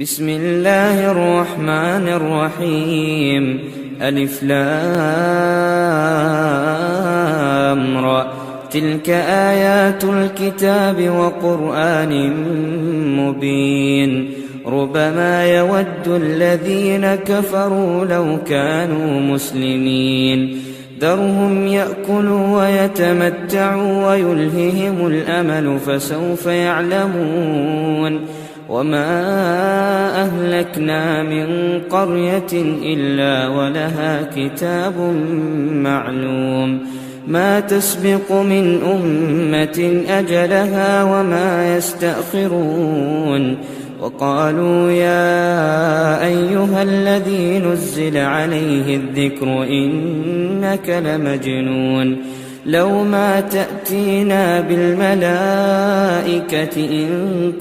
بسم الله الرحمن الرحيم. ألف لام را. تلك آيات الكتاب وقرآن مبين. ربما يود الذين كفروا لو كانوا مسلمين. ذرهم يأكلوا ويتمتعوا ويلههم الأمل فسوف يعلمون. وما أهلكنا من قرية إلا ولها كتاب معلوم. ما تسبق من أمة أجلها وما يستأخرون. وقالوا يا أيها الذي نزل عليه الذكر إنك لمجنون. لو ما تأتينا بالملائكة إن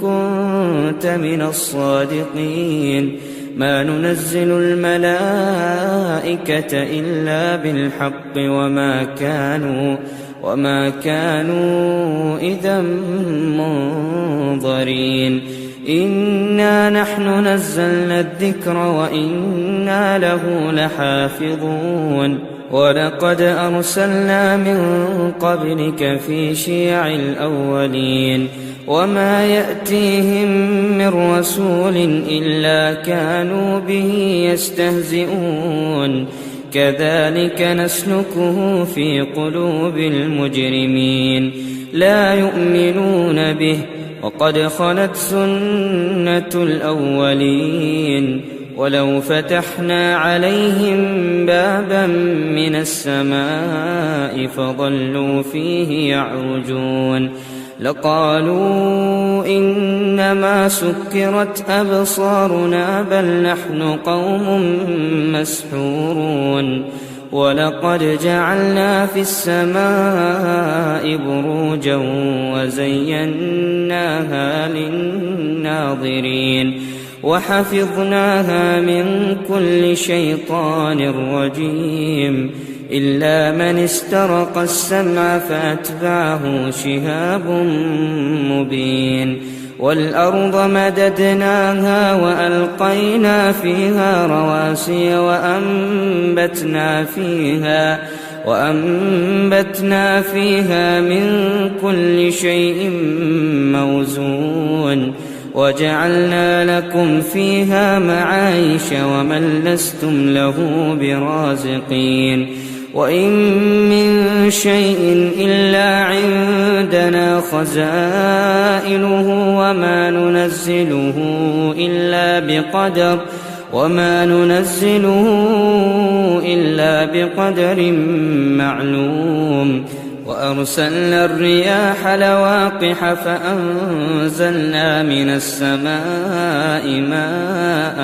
كنت من الصادقين. ما ننزل الملائكة إلا بالحق وما كانوا إذا منظرين. إنا نحن نزلنا الذكر وإنا له لحافظون. ولقد أرسلنا من قبلك في شيع الأولين. وما يأتيهم من رسول إلا كانوا به يستهزئون. كذلك نسلكه في قلوب المجرمين. لا يؤمنون به وقد خلت سنة الأولين. ولو فتحنا عليهم بابا من السماء فظلوا فيه يعرجون لقالوا إنما سكرت أبصارنا بل نحن قوم مسحورون. ولقد جعلنا في السماء بروجا وزيناها للناظرين وحفظناها من كل شيطان رجيم إلا من استرق السمع فأتبعه شهاب مبين. والأرض مددناها وألقينا فيها رواسي وأنبتنا فيها من كل شيء موزون. وجعلنا لكم فيها معايش ومن لستم له برازقين. وإن من شيء إلا عندنا خزائنه وما ننزله إلا بقدر معلوم. وأرسلنا الرياح لواقح فأنزلنا من السماء ماء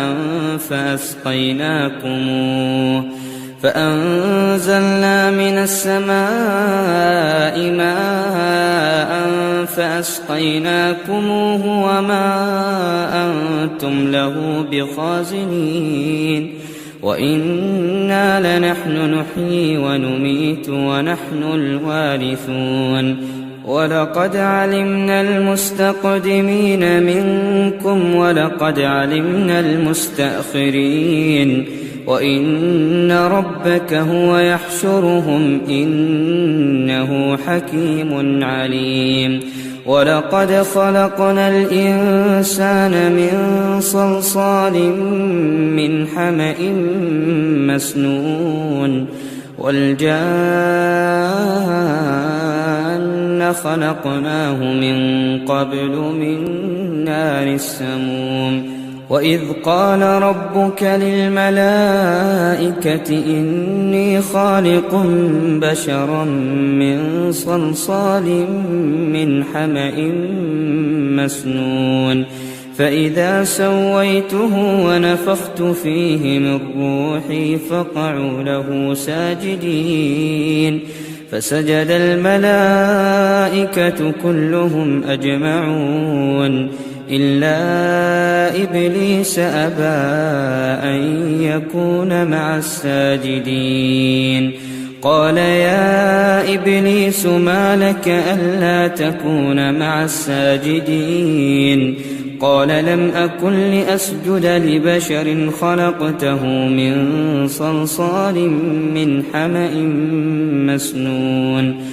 فأسقيناكموه وما أنتم له بخازنين. وإنا لنحن نحيي ونميت ونحن الوارثون. ولقد علمنا المستقدمين منكم ولقد علمنا المستأخرين. وإن ربك هو يحشرهم إنه حكيم عليم. ولقد خلقنا الإنسان من صلصال من حمأ مسنون. والجان خلقناه من قبل من نار السموم. وإذ قال ربك للملائكة إني خالق بشرا من صلصال من حمأ مسنون. فإذا سويته ونفخت فيه من روحي فقعوا له ساجدين. فسجد الملائكة كلهم أجمعون إلا إبليس أبى أن يكون مع الساجدين. قال يا إبليس ما لك ألا تكون مع الساجدين؟ قال لم أكن لأسجد لبشر خلقته من صلصال من حمأ مسنون